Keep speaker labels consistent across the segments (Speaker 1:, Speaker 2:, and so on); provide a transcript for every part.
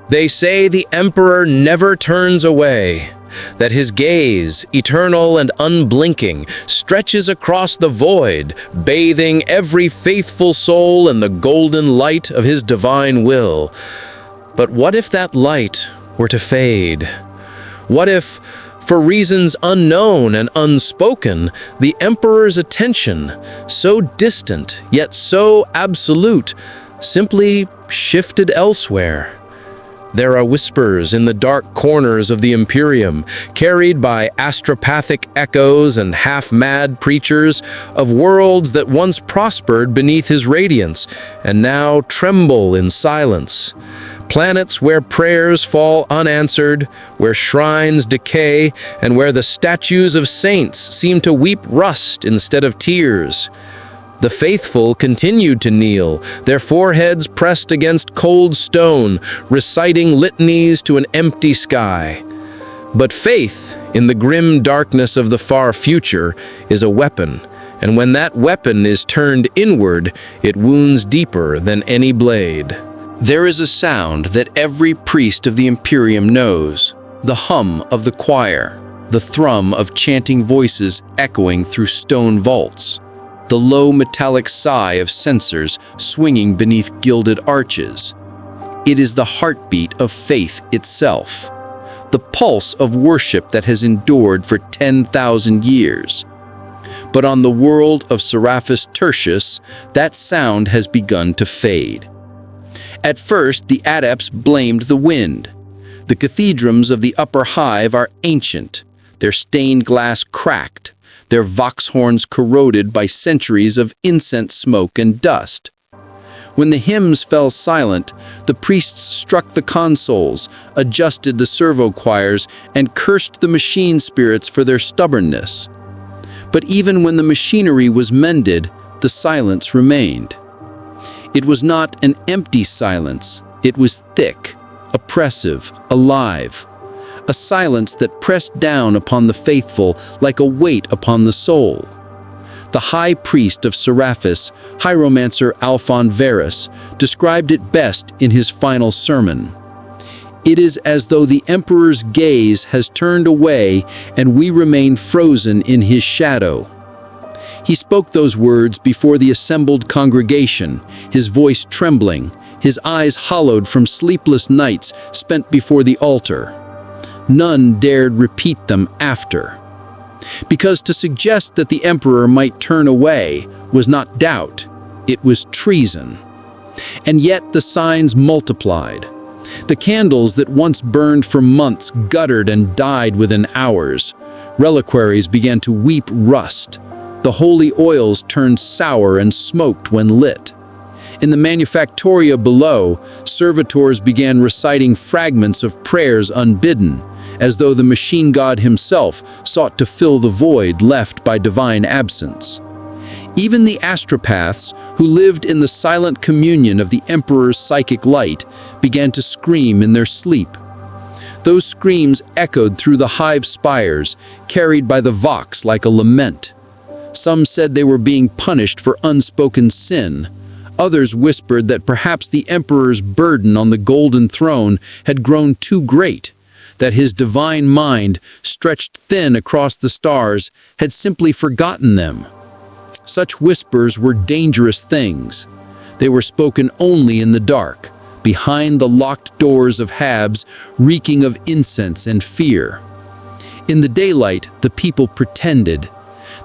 Speaker 1: They say the Emperor never turns away, that his gaze, eternal and unblinking, stretches across the void, bathing every faithful soul in the golden light of his divine will. But what if that light were to fade? What if, for reasons unknown and unspoken, the Emperor's attention, so distant yet so absolute, simply shifted elsewhere? There are whispers in the dark corners of the Imperium, carried by astropathic echoes and half-mad preachers of worlds that once prospered beneath his radiance and now tremble in silence. Planets where prayers fall unanswered, where shrines decay, and where the statues of saints seem to weep rust instead of tears. The faithful continued to kneel, their foreheads pressed against cold stone, reciting litanies to an empty sky. But faith, in the grim darkness of the far future, is a weapon, and when that weapon is turned inward, it wounds deeper than any blade. There is a sound that every priest of the Imperium knows, the hum of the choir, the thrum of chanting voices echoing through stone vaults, the low metallic sigh of censers swinging beneath gilded arches. It is the heartbeat of faith itself, the pulse of worship that has endured for 10,000 years. But on the world of Serapis Tertius, that sound has begun to fade. At first, the adepts blamed the wind. The cathedrals of the upper hive are ancient, their stained glass cracked, their vox horns corroded by centuries of incense smoke and dust. When the hymns fell silent, the priests struck the consoles, adjusted the servo choirs, and cursed the machine spirits for their stubbornness. But even when the machinery was mended, the silence remained. It was not an empty silence, it was thick, oppressive, alive. A silence that pressed down upon the faithful like a weight upon the soul. The high priest of Serapis, Hieromancer Alphon Verus, described it best in his final sermon. It is as though the Emperor's gaze has turned away and we remain frozen in his shadow. He spoke those words before the assembled congregation, his voice trembling, his eyes hollowed from sleepless nights spent before the altar. None dared repeat them after. Because to suggest that the Emperor might turn away was not doubt, it was treason. And yet the signs multiplied. The candles that once burned for months guttered and died within hours. Reliquaries began to weep rust. The holy oils turned sour and smoked when lit. In the manufactoria below, servitors began reciting fragments of prayers unbidden, as though the machine god himself sought to fill the void left by divine absence. Even the astropaths, who lived in the silent communion of the Emperor's psychic light, began to scream in their sleep. Those screams echoed through the hive spires, carried by the vox like a lament. Some said they were being punished for unspoken sin. Others whispered that perhaps the Emperor's burden on the golden throne had grown too great, that his divine mind, stretched thin across the stars, had simply forgotten them. Such whispers were dangerous things. They were spoken only in the dark, behind the locked doors of habs, reeking of incense and fear. In the daylight, the people pretended.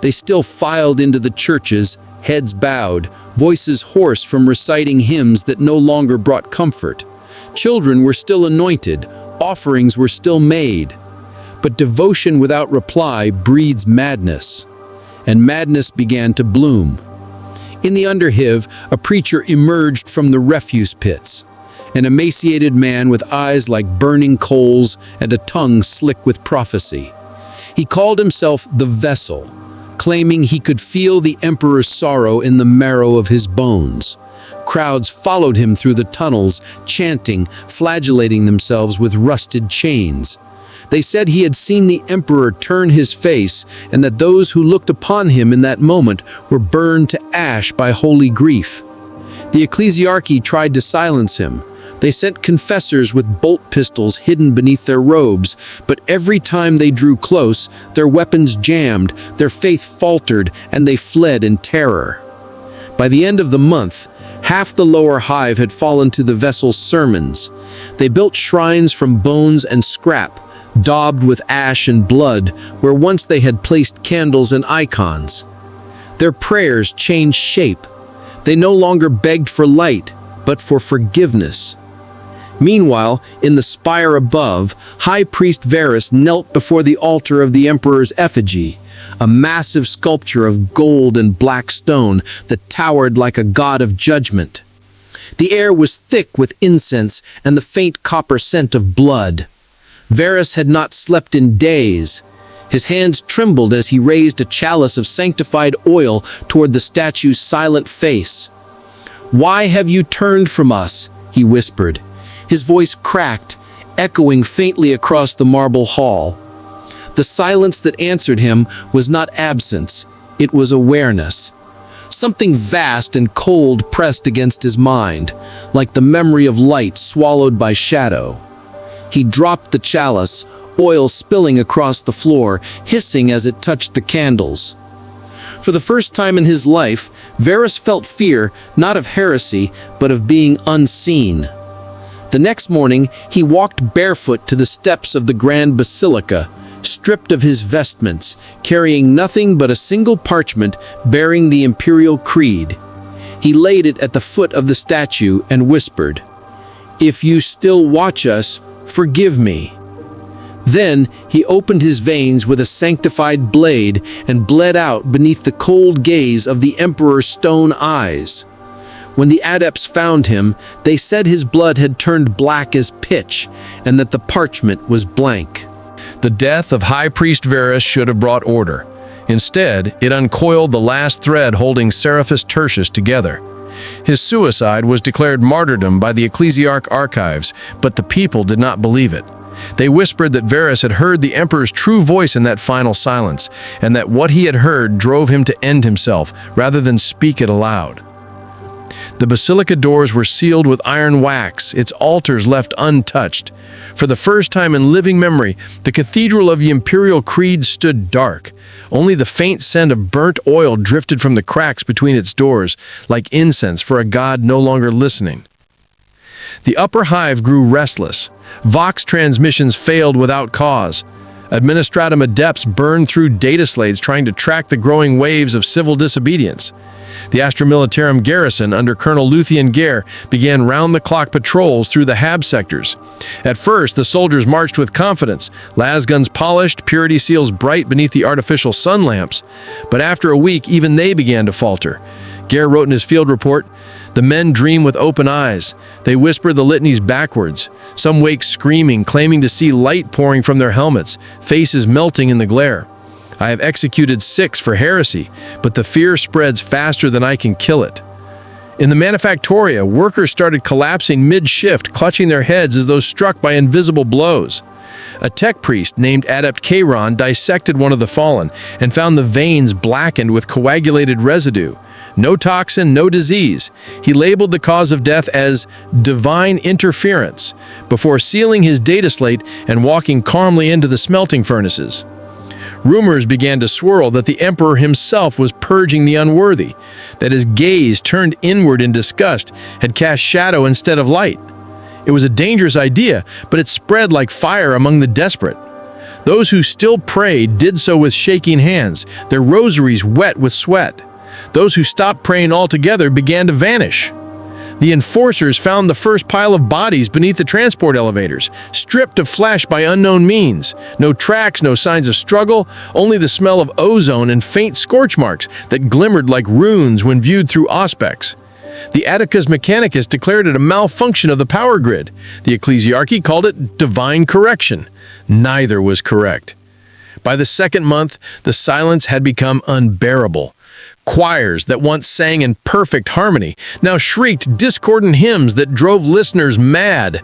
Speaker 1: They still filed into the churches, heads bowed, voices hoarse from reciting hymns that no longer brought comfort. Children were still anointed, offerings were still made. But devotion without reply breeds madness, and madness began to bloom. In the underhive, a preacher emerged from the refuse pits, an emaciated man with eyes like burning coals and a tongue slick with prophecy. He called himself the Vessel, claiming he could feel the Emperor's sorrow in the marrow of his bones. Crowds followed him through the tunnels, chanting, flagellating themselves with rusted chains. They said he had seen the Emperor turn his face, and that those who looked upon him in that moment were burned to ash by holy grief. The ecclesiarchy tried to silence him,
Speaker 2: They sent confessors with bolt pistols hidden beneath their robes, but every time they drew close, their weapons jammed, their faith faltered, and they fled in terror. By the end of the month, half the lower hive had fallen to the vessel's sermons. They built shrines from bones and scrap, daubed with ash and blood, where once they had placed candles and icons. Their prayers changed shape. They no longer begged for light, but for forgiveness. Meanwhile, in the spire above, High Priest Varus knelt before the altar of the Emperor's effigy, a massive sculpture of gold and black stone that towered like a god of judgment. The air was thick with incense and the faint copper scent of blood. Varus had not slept in days. His hands trembled as he raised a chalice of sanctified oil toward the statue's silent face. "Why have you turned from us?" he whispered. His voice cracked, echoing faintly across the marble hall. The silence that answered him was not absence, it was awareness. Something vast and cold pressed against his mind, like the memory of light swallowed by shadow. He dropped the chalice, oil spilling across the floor, hissing as it touched the candles. For the first time in his life, Varus felt fear, not of heresy, but of being unseen. The next morning, he walked barefoot to the steps of the Grand Basilica, stripped of his vestments, carrying nothing but a single parchment bearing the Imperial creed. He laid it at the foot of the statue and whispered, "If you still watch us, forgive me." Then he opened his veins with a sanctified blade and bled out beneath the cold gaze of the Emperor's stone eyes. When the adepts found him, they said his blood had turned black as pitch and that the parchment was blank.
Speaker 1: The death of High Priest Varus should have brought order. Instead, it uncoiled the last thread holding Seraphus Tertius together. His suicide was declared martyrdom by the ecclesiarch archives, but the people did not believe it. They whispered that Varus had heard the emperor's true voice in that final silence, and that what he had heard drove him to end himself rather than speak it aloud. The basilica doors were sealed with iron wax, its altars left untouched. For the first time in living memory, the cathedral of the Imperial creed stood dark. Only the faint scent of burnt oil drifted from the cracks between its doors, like incense for a god no longer listening. The upper hive grew restless. Vox transmissions failed without cause. Administratum adepts burned through data slates trying to track the growing waves of civil disobedience. The Astra Militarum garrison under Colonel Luthien Gare began round-the-clock patrols through the Hab sectors. At first, the soldiers marched with confidence, las guns polished, purity seals bright beneath the artificial sun lamps. But after a week, even they began to falter. Gare wrote in his field report, "The men dream with open eyes. They whisper the litanies backwards. Some wake screaming, claiming to see light pouring from their helmets, faces melting in the glare. I have executed 6 for heresy, but the fear spreads faster than I can kill it." In the manufactoria, workers started collapsing mid-shift, clutching their heads as though struck by invisible blows. A tech priest named Adept Kairon dissected one of the fallen and found the veins blackened with coagulated residue. No toxin, no disease. He labeled the cause of death as divine interference before sealing his data slate and walking calmly into the smelting furnaces. Rumors began to swirl that the emperor himself was purging the unworthy, that his gaze, turned inward in disgust, had cast shadow instead of light. It was a dangerous idea, but it spread like fire among the desperate. Those who still prayed did so with shaking hands, their rosaries wet with sweat. Those who stopped praying altogether began to vanish. The enforcers found the first pile of bodies beneath the transport elevators, stripped of flesh by unknown means. No tracks, no signs of struggle, only the smell of ozone and faint scorch marks that glimmered like runes when viewed through auspex. The Atticus Mechanicus declared it a malfunction of the power grid. The ecclesiarchy called it divine correction. Neither was correct. By the second month, the silence had become unbearable. Choirs that once sang in perfect harmony now shrieked discordant hymns that drove listeners mad.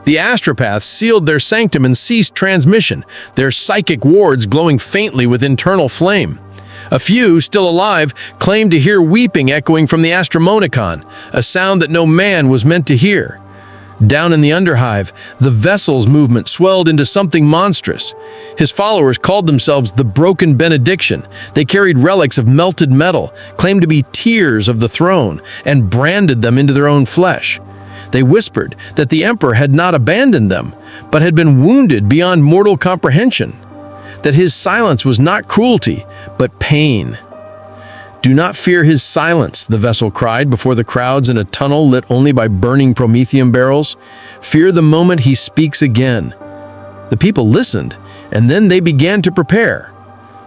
Speaker 1: The astropaths sealed their sanctum and ceased transmission, their psychic wards glowing faintly with internal flame. A few, still alive, claimed to hear weeping echoing from the Astromonicon, a sound that no man was meant to hear.
Speaker 2: Down in the underhive, the vessel's movement swelled into something monstrous. His followers called themselves the Broken Benediction. They carried relics of melted metal, claimed to be tears of the throne, and branded them into their own flesh. They whispered that the emperor had not abandoned them, but had been wounded beyond mortal comprehension, that his silence was not cruelty, but pain. "Do not fear his silence," the vessel cried before the crowds in a tunnel lit only by burning promethium barrels. "Fear the moment he speaks again." The people listened, and then they began to prepare.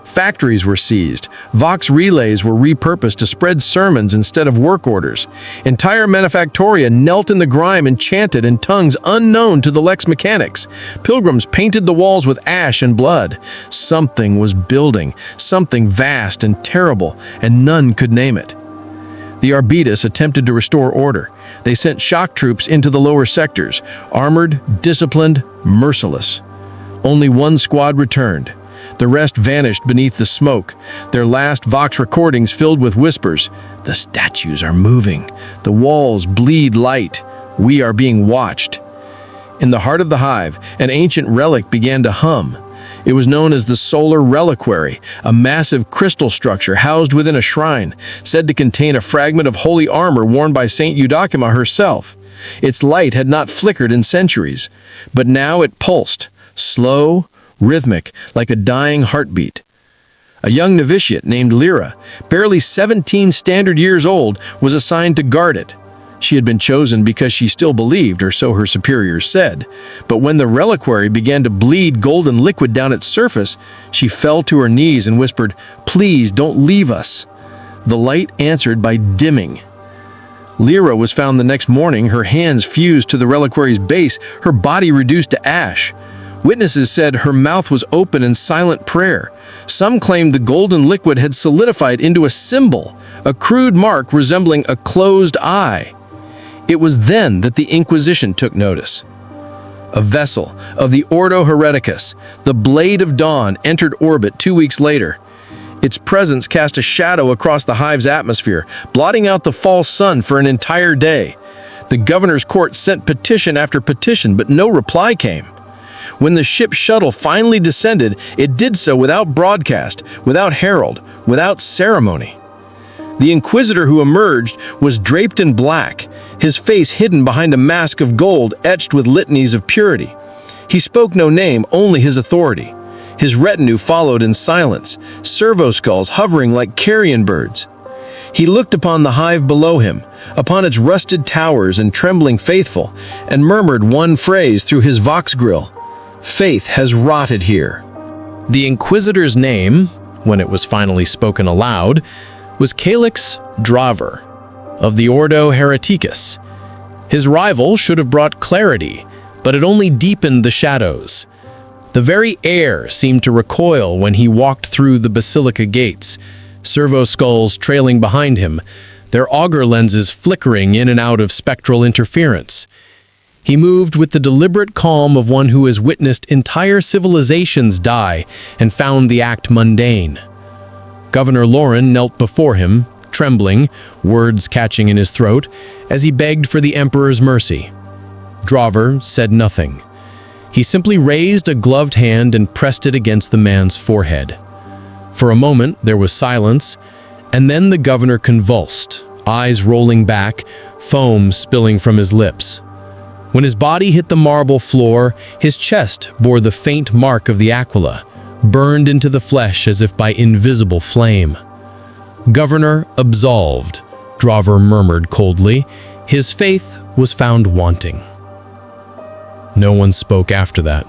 Speaker 2: Factories were seized. Vox relays were repurposed to spread sermons instead of work orders. Entire manufactoria knelt in the grime and chanted in tongues unknown to the Lex Mechanics. Pilgrims painted the walls with ash and blood. Something was building, something vast and terrible, and none could name it. The Arbites attempted to restore order. They sent shock troops into the lower sectors, armored, disciplined, merciless. Only one squad returned. The rest vanished beneath the smoke, their last Vox recordings filled with whispers. "The statues are moving. The walls bleed light. We are being watched." In the heart of the hive, an ancient relic began to hum. It was known as the Solar Reliquary, a massive crystal structure housed within a shrine, said to contain a fragment of holy armor worn by Saint Eudachima herself. Its light had not flickered in centuries, but now it pulsed, slow, rhythmic, like a dying heartbeat. A young novitiate named Lyra, barely 17 standard years old, was assigned to guard it. She had been chosen because she still believed, or so her superiors said. But when the reliquary began to bleed golden liquid down its surface, she fell to her knees and whispered, "Please don't leave us." The light answered by dimming. Lyra was found the next morning, her hands fused to the reliquary's base, her body reduced to ash. Witnesses said her mouth was open in silent prayer. Some claimed the golden liquid had solidified into a symbol, a crude mark resembling a closed eye. It was then that the Inquisition took notice. A vessel of the Ordo Hereticus, the Blade of Dawn, entered orbit 2 weeks later. Its presence cast a shadow across the hive's atmosphere, blotting out the false sun for an entire day. The governor's court sent petition after petition, but no reply came. When the ship shuttle finally descended, it did so without broadcast, without herald, without ceremony. The inquisitor who emerged was draped in black, his face hidden behind a mask of gold etched with litanies of purity. He spoke no name, only his authority. His retinue followed in silence, servo skulls hovering like carrion birds. He looked upon the hive below him, upon its rusted towers and trembling faithful, and murmured one phrase through his vox grill: "Faith has rotted here." The inquisitor's name, when it was finally spoken aloud, was Calix Draver, of the Ordo Hereticus. His rival should have brought clarity, but it only deepened the shadows. The very air seemed to recoil when he walked through the basilica gates, servo skulls trailing behind him, their auger lenses flickering in and out of spectral interference. He moved with the deliberate calm of one who has witnessed entire civilizations die and found the act mundane. Governor Lauren knelt before him, trembling, words catching in his throat, as he begged for the emperor's mercy. Draver said nothing. He simply raised a gloved hand and pressed it against the man's forehead. For a moment there was silence, and then the governor convulsed, eyes rolling back, foam spilling from his lips. When his body hit the marble floor, his chest bore the faint mark of the aquila, burned into the flesh as if by invisible flame. "Governor absolved," Draver murmured coldly. His faith was found wanting. No one spoke after that.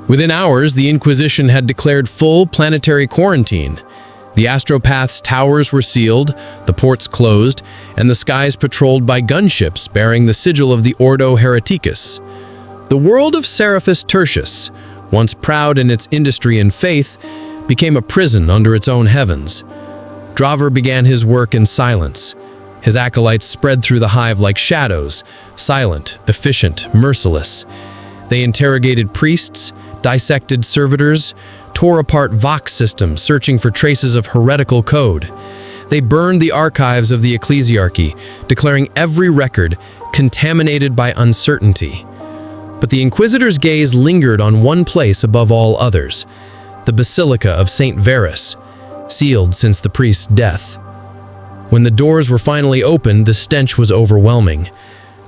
Speaker 2: Within hours, the Inquisition had declared full planetary quarantine. The astropath's towers were sealed, the ports closed, and the skies patrolled by gunships bearing the sigil of the Ordo Hereticus. The world of Seraphus Tertius, once proud in its industry and faith, became a prison under its own heavens. Draver began his work in silence. His acolytes spread through the hive like shadows, silent, efficient, merciless. They interrogated priests, dissected servitors, tore apart Vox systems searching for traces of heretical code.
Speaker 1: They burned the archives of the ecclesiarchy, declaring every record contaminated by uncertainty. But the Inquisitor's gaze lingered on one place above all others, the Basilica of St. Verus, sealed since the priest's death. When the doors were finally opened, the stench was overwhelming,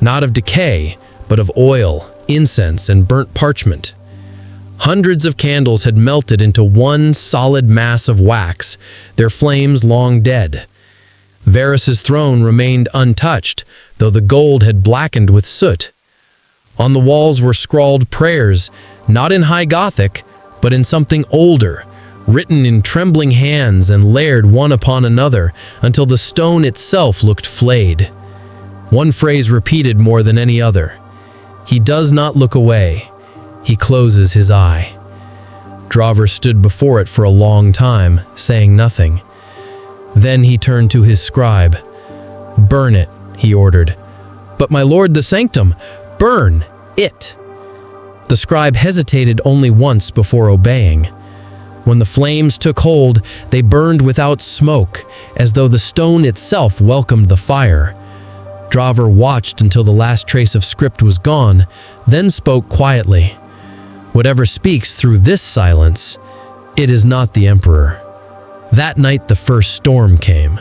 Speaker 1: not of decay, but of oil, incense, and burnt parchment. Hundreds of candles had melted into one solid mass of wax, their flames long dead. Varus's throne remained untouched, though the gold had blackened with soot. On the walls were scrawled prayers, not in High Gothic, but in something older, written in trembling hands and layered one upon another until the stone itself looked flayed. One phrase repeated more than any other: "He does not look away. He closes his eye." Drover stood before it for a long time, saying nothing. Then he turned to his scribe. "Burn it," he ordered. "But my lord, the sanctum, burn it." The scribe hesitated only once before obeying. When the flames took hold, they burned without smoke, as though the stone itself welcomed the fire. Drover watched until the last trace of script was gone, then spoke quietly. "Whatever speaks through this silence, it is not the Emperor." That night the first storm came.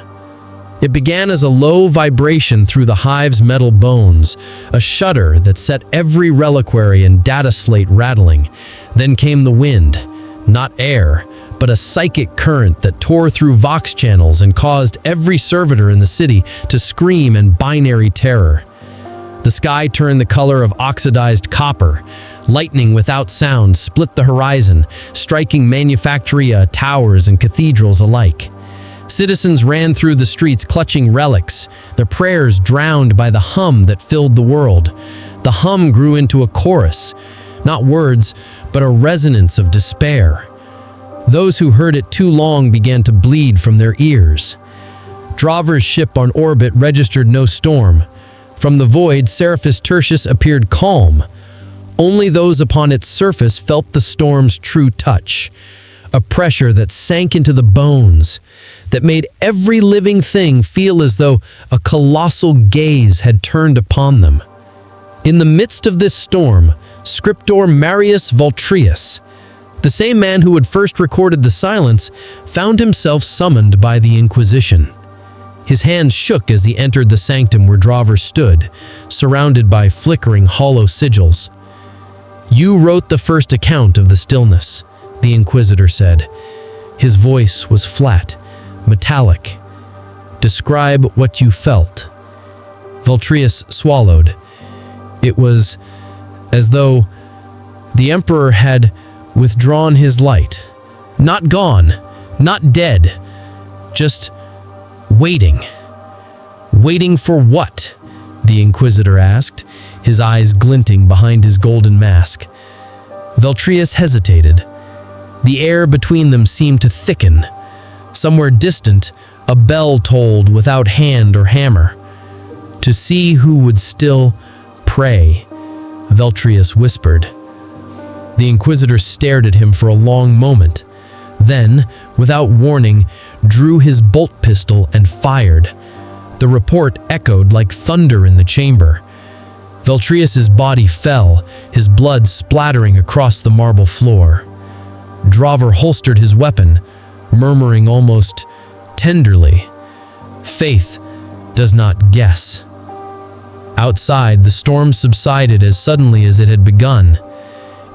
Speaker 1: It began as a low vibration through the hive's metal bones, a shudder that set every reliquary and data slate rattling. Then came the wind, not air, but a psychic current that tore through vox channels and caused every servitor in the city to scream in binary terror. The sky turned the color of oxidized copper. Lightning without sound split the horizon, striking manufactoria, towers, and cathedrals alike. Citizens ran through the streets clutching relics, their prayers drowned by the hum that filled the world. The hum grew into a chorus, not words, but a resonance of despair. Those who heard it too long began to bleed from their ears. Drover's ship on orbit registered no storm. From the void, Seraphis Tertius appeared calm. Only those upon its surface felt the storm's true touch, a pressure that sank into the bones, that made every living thing feel as though a colossal gaze had turned upon them. In the midst of this storm, Scriptor Marius Vultrius, the same man who had first recorded the silence, found himself summoned by the Inquisition. His hands shook as he entered the sanctum where Drover stood, surrounded by flickering hollow sigils. "You wrote the first account of the stillness," the Inquisitor said. His voice was flat, metallic. "Describe what you felt." Vultrius swallowed. It was as though the Emperor had withdrawn his light. Not gone, not dead, just waiting. "Waiting for what?" the Inquisitor asked, his eyes glinting behind his golden mask. Vultrius hesitated. The air between them seemed to thicken. Somewhere distant, a bell tolled without hand or hammer. "To see who would still pray," Vultrius whispered. The Inquisitor stared at him for a long moment, then, without warning, drew his bolt pistol and fired. The report echoed like thunder in the chamber. Vultrius's body fell, his blood splattering across the marble floor. Drover holstered his weapon, murmuring almost tenderly, "Faith does not guess." Outside, the storm subsided as suddenly as it had begun.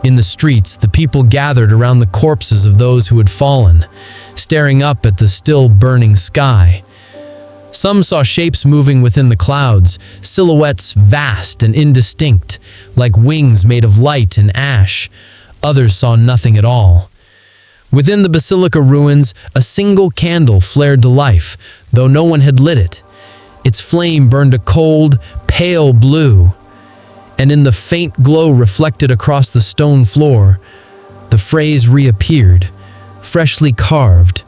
Speaker 1: In the streets, the people gathered around the corpses of those who had fallen, staring up at the still burning sky. Some saw shapes moving within the clouds, silhouettes vast and indistinct, like wings made of light and ash. Others saw nothing at all. Within the basilica ruins, a single candle flared to life, though no one had lit it. Its flame burned a cold, pale blue, and in the faint glow reflected across the stone floor, the phrase reappeared, freshly carved,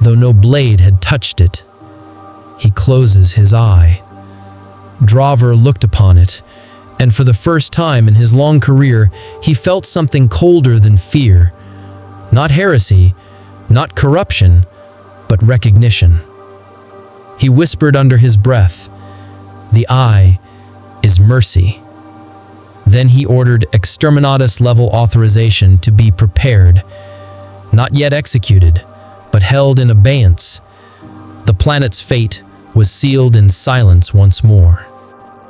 Speaker 1: though no blade had touched it. "He closes his eye." Drover looked upon it, and for the first time in his long career, he felt something colder than fear. Not heresy, not corruption, but recognition.
Speaker 3: He whispered under his breath, "The eye is mercy." Then he ordered exterminatus-level authorization to be prepared, not yet executed, but held in abeyance. The planet's fate was sealed in silence once more.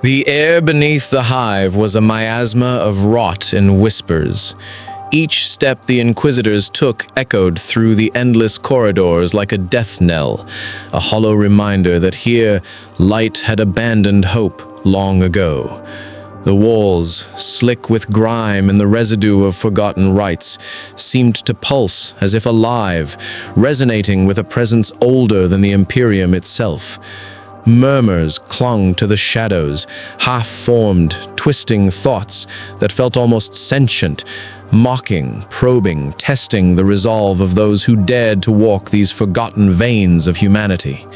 Speaker 1: The air beneath the hive was a miasma of rot and whispers. Each step the Inquisitors took echoed through the endless corridors like a death knell, a hollow reminder that here light had abandoned hope long ago. The walls, slick with grime and the residue of forgotten rites, seemed to pulse as if alive, resonating with a presence older than the Imperium itself. Murmurs clung to the shadows, half-formed, twisting thoughts that felt almost sentient, mocking, probing, testing the resolve of those who dared to walk these forgotten veins of humanity.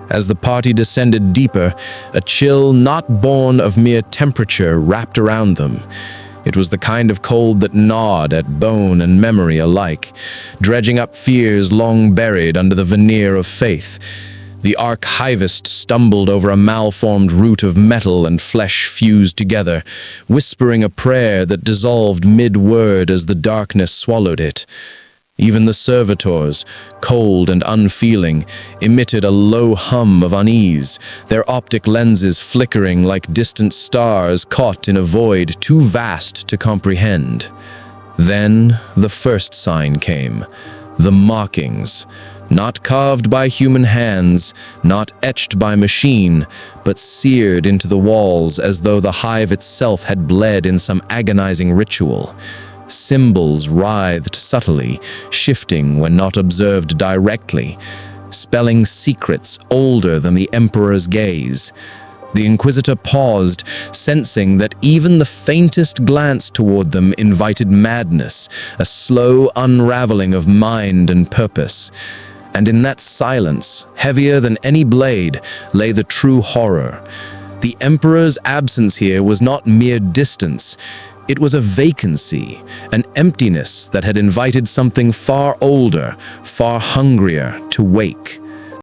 Speaker 1: As the party descended deeper, a chill not born of mere temperature wrapped around them. It was the kind of cold that gnawed at bone and memory alike, dredging up fears long buried under the veneer of faith. The archivist stumbled over a malformed root of metal and flesh fused together, whispering a prayer that dissolved mid-word as the darkness swallowed it. Even the servitors, cold and unfeeling, emitted a low hum of unease, their optic lenses flickering like distant stars caught in a void too vast to comprehend. Then the first sign came, the mockings. Not carved by human hands, not etched by machine, but seared into the walls as though the hive itself had bled in some agonizing ritual. Symbols writhed subtly, shifting when not observed directly, spelling secrets older than the Emperor's gaze. The Inquisitor paused, sensing that even the faintest glance toward them invited madness, a slow unraveling of mind and purpose. And in that silence, heavier than any blade, lay the true horror. The Emperor's absence here was not mere distance. It was a vacancy, an emptiness that had invited something far older, far hungrier to wake.